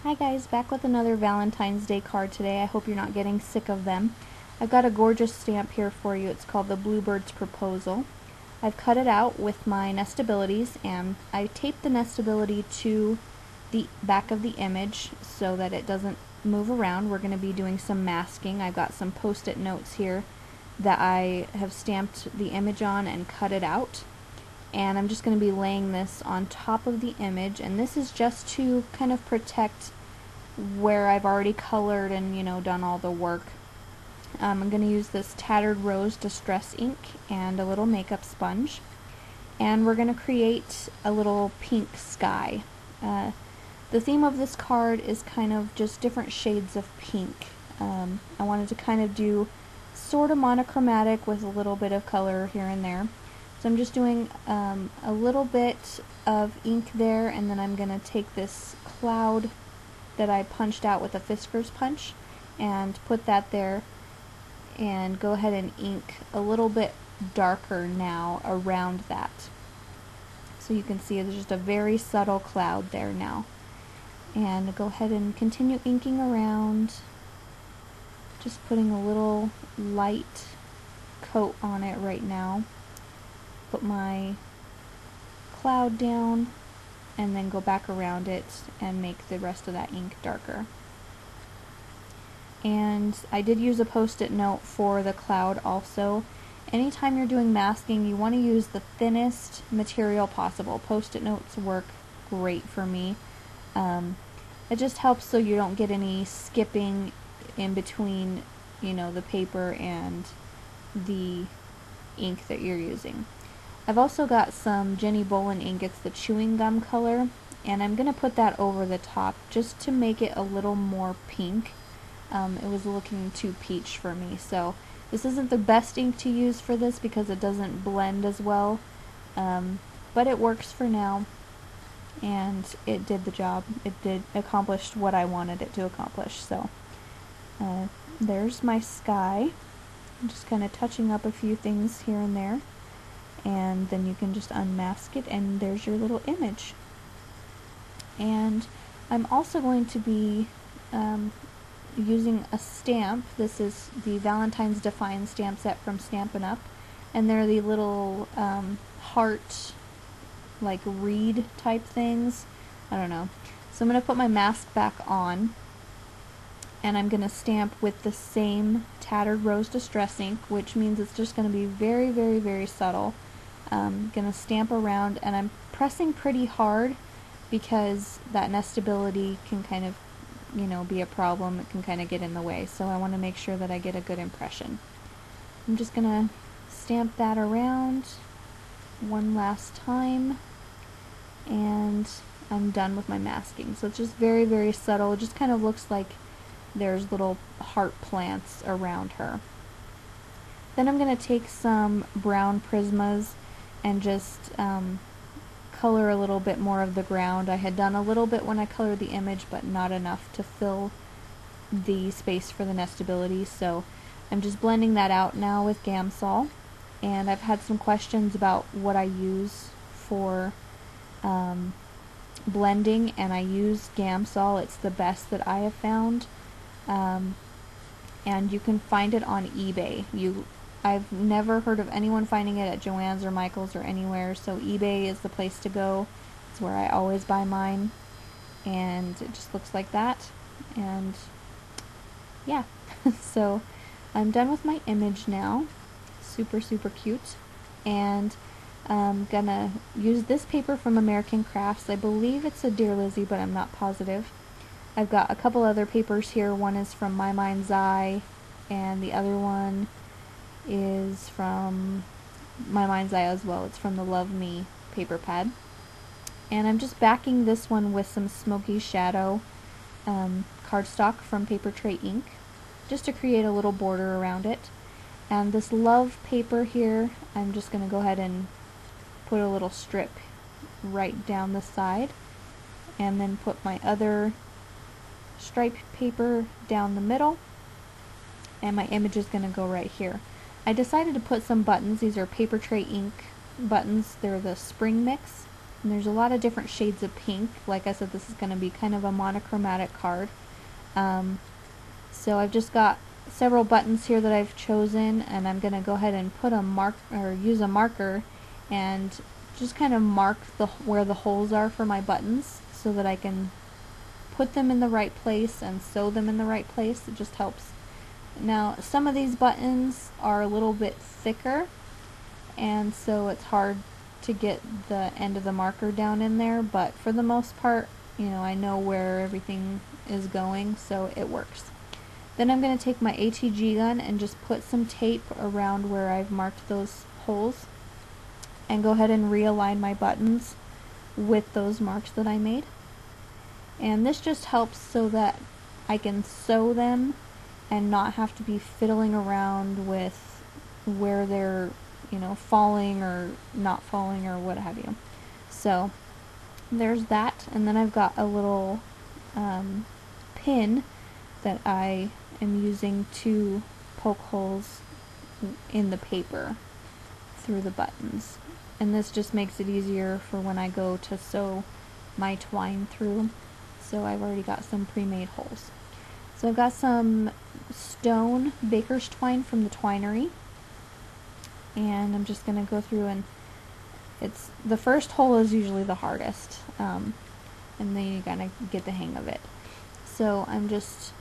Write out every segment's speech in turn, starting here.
Hi guys, back with another Valentine's Day card today. I hope you're not getting sick of them. I've got a gorgeous stamp here for you. It's called the Bluebirds Proposal. I've cut it out with my nestabilities and I taped the nestability to the back of the image so that it doesn't move around. We're going to be doing some masking. I've got some post-it notes here that I have stamped the image on and cut it out. And I'm just going to be laying this on top of the image, and this is just to kind of protect where I've already colored and done all the work. I'm going to use this Tattered Rose Distress ink and a little makeup sponge, and we're going to create a little pink sky. The theme of this card is kind of just different shades of pink. I wanted to kind of do sort of monochromatic with a little bit of color here and there. So I'm just doing a little bit of ink there, and then I'm going to take this cloud that I punched out with a Fisker's punch and put that there and go ahead and ink a little bit darker now around that. So you can see there's just a very subtle cloud there now. And go ahead and continue inking around, just putting a little light coat on it right now. Put my cloud down and then go back around it and make the rest of that ink darker. And I did use a post-it note for the cloud also. Anytime you're doing masking, you want to use the thinnest material possible. Post-it notes work great for me. It just helps so you don't get any skipping in between, the paper and the ink that you're using. I've also got some Jenny Bolin ink. It's the chewing gum color, and I'm going to put that over the top just to make it a little more pink. It was looking too peach for me, so this isn't the best ink to use for this because it doesn't blend as well, but it works for now, and it did the job. It did accomplish what I wanted it to accomplish. So there's my sky. I'm just kind of touching up a few things here and there. And then you can just unmask it, and there's your little image. And I'm also going to be using a stamp. This is the Valentine's Define stamp set from Stampin' Up, and they're the little heart, like reed type things. I don't know. So I'm going to put my mask back on, and I'm going to stamp with the same Tattered Rose Distress ink, which means it's just going to be very, very, very subtle. Gonna stamp around, and I'm pressing pretty hard because that nestability can kind of, be a problem. It can kind of get in the way, so I want to make sure that I get a good impression. I'm just gonna stamp that around one last time, and I'm done with my masking. So it's just very, very subtle. It just kind of looks like there's little heart plants around her. Then I'm gonna take some brown Prismas and just color a little bit more of the ground. I had done a little bit when I colored the image, but not enough to fill the space for the nestability, so I'm just blending that out now with Gamsol. And I've had some questions about what I use for blending, and I use Gamsol. It's the best that I have found, and you can find it on eBay. I've never heard of anyone finding it at Joann's or Michael's or anywhere, so eBay is the place to go. It's where I always buy mine, and it just looks like that. And yeah, so I'm done with my image now. Super, super cute. And I'm gonna use this paper from American Crafts. I believe it's a Dear Lizzie, but I'm not positive. I've got a couple other papers here. One is from My Mind's Eye, and the other one is from My Mind's Eye as well. It's from the Love Me paper pad. And I'm just backing this one with some Smoky Shadow cardstock from Paper Tray Ink, just to create a little border around it. And this love paper here, I'm just going to go ahead and put a little strip right down the side, and then put my other striped paper down the middle, and my image is going to go right here. I decided to put some buttons. These are Paper Tray Ink buttons. They're the spring mix. And there's a lot of different shades of pink. Like I said, this is going to be kind of a monochromatic card. So I've just got several buttons here that I've chosen, and I'm going to go ahead and put use a marker and just kind of mark where the holes are for my buttons so that I can put them in the right place and sew them in the right place. It just helps. Now, some of these buttons are a little bit thicker, and so it's hard to get the end of the marker down in there, but for the most part, you know, I know where everything is going, so it works. Then I'm going to take my ATG gun and just put some tape around where I've marked those holes and go ahead and realign my buttons with those marks that I made. And this just helps so that I can sew them and not have to be fiddling around with where they're, you know, falling or not falling or what have you. So there's that, and then I've got a little pin that I am using to poke holes in the paper through the buttons, and this just makes it easier for when I go to sew my twine through. So I've already got some pre-made holes. So I've got some stone baker's twine from the twinery, and I'm just going to go through, and the first hole is usually the hardest, and then you gotta get the hang of it. So I'm just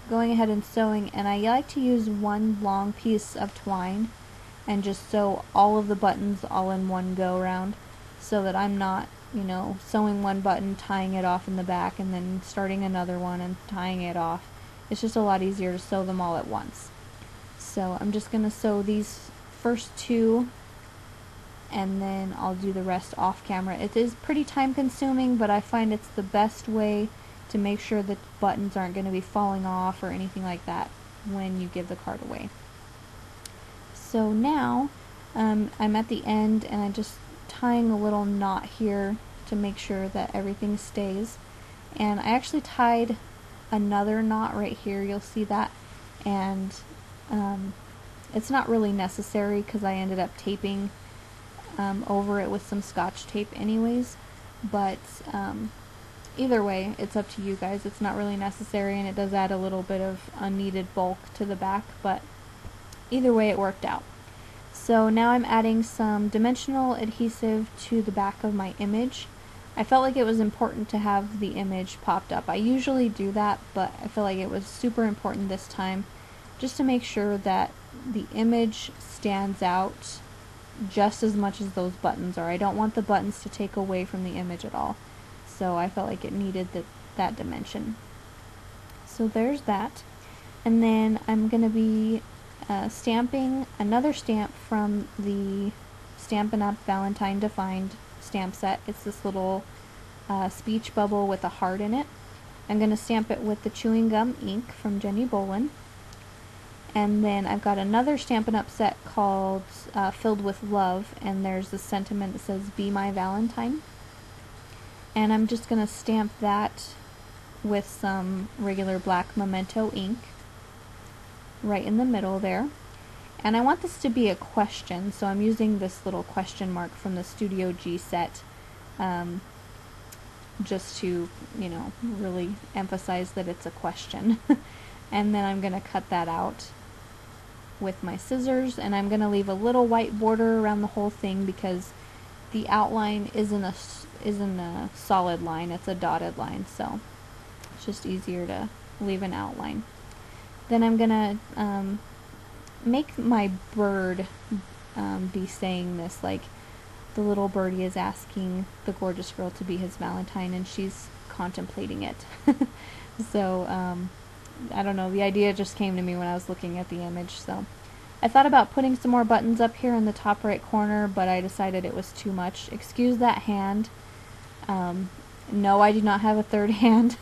going ahead and sewing, and I like to use one long piece of twine and just sew all of the buttons all in one go round, so that I'm not, you know, sewing one button, tying it off in the back, and then starting another one and tying it off. It's just a lot easier to sew them all at once. So I'm just going to sew these first two, and then I'll do the rest off camera. It is pretty time consuming, but I find it's the best way to make sure that buttons aren't going to be falling off or anything like that when you give the card away. So now I'm at the end, and I'm just tying a little knot here to make sure that everything stays. And I actually tied another knot right here, you'll see that, and it's not really necessary because I ended up taping over it with some Scotch tape anyways, but either way, it's up to you guys. It's not really necessary, and it does add a little bit of unneeded bulk to the back, but either way it worked out. So now I'm adding some dimensional adhesive to the back of my image. I felt like it was important to have the image popped up. I usually do that, but I feel like it was super important this time, just to make sure that the image stands out just as much as those buttons are. I don't want the buttons to take away from the image at all, so I felt like it needed that dimension. So there's that, and then I'm going to be stamping another stamp from the Stampin' Up! Valentine Defined stamp set. It's this little speech bubble with a heart in it. I'm going to stamp it with the chewing gum ink from Jenny Bolin. And then I've got another Stampin' Up! Set called Filled with Love, and there's a sentiment that says, "Be my Valentine." And I'm just going to stamp that with some regular black Memento ink right in the middle there. And I want this to be a question, so I'm using this little question mark from the Studio G set, just to, you know, really emphasize that it's a question. And then I'm going to cut that out with my scissors, and I'm going to leave a little white border around the whole thing because the outline isn't a solid line, it's a dotted line, so it's just easier to leave an outline. Then I'm going to make my bird be saying this, like the little birdie is asking the gorgeous girl to be his Valentine, and she's contemplating it. So I don't know, the idea just came to me when I was looking at the image. So I thought about putting some more buttons up here in the top right corner, but I decided it was too much. Excuse that hand. No, I do not have a third hand.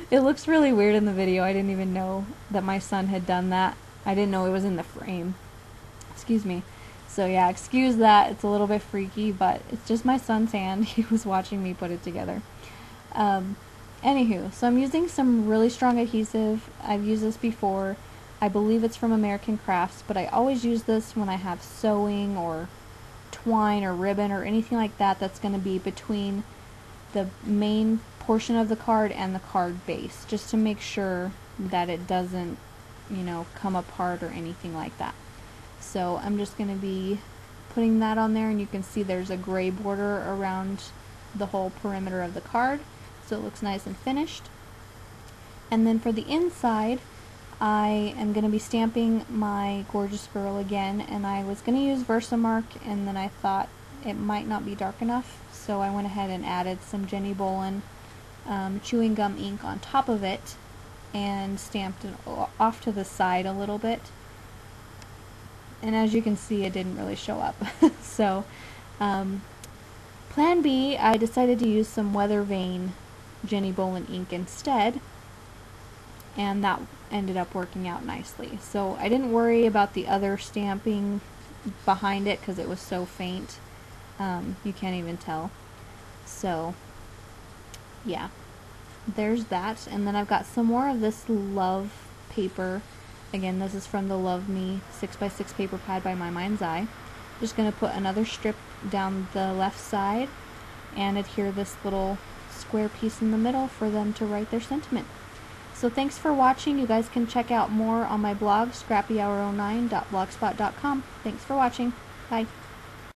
It looks really weird in the video. I didn't even know that my son had done that. I didn't know it was in the frame. Excuse me. So yeah, excuse that. It's a little bit freaky, but it's just my son's hand. He was watching me put it together. Anywho, so I'm using some really strong adhesive. I've used this before. I believe it's from American Crafts, but I always use this when I have sewing or twine or ribbon or anything like that that's going to be between the main portion of the card and the card base, just to make sure that it doesn't, you know, come apart or anything like that. So I'm just going to be putting that on there, and you can see there's a gray border around the whole perimeter of the card, so it looks nice and finished. And then for the inside, I am going to be stamping my gorgeous girl again, and I was going to use Versamark, and then I thought it might not be dark enough, so I went ahead and added some Jenny Bolin chewing gum ink on top of it and stamped it off to the side a little bit. And as you can see, it didn't really show up. So plan B, I decided to use some Weather Vane Jenny Bolin ink instead, and that ended up working out nicely. So I didn't worry about the other stamping behind it because it was so faint. You can't even tell. So yeah, there's that. And then I've got some more of this love paper. Again, this is from the Love Me 6x6 paper pad by My Mind's Eye. Just going to put another strip down the left side and adhere this little square piece in the middle for them to write their sentiment. So thanks for watching. You guys can check out more on my blog, scrappyhour09.blogspot.com. Thanks for watching. Bye.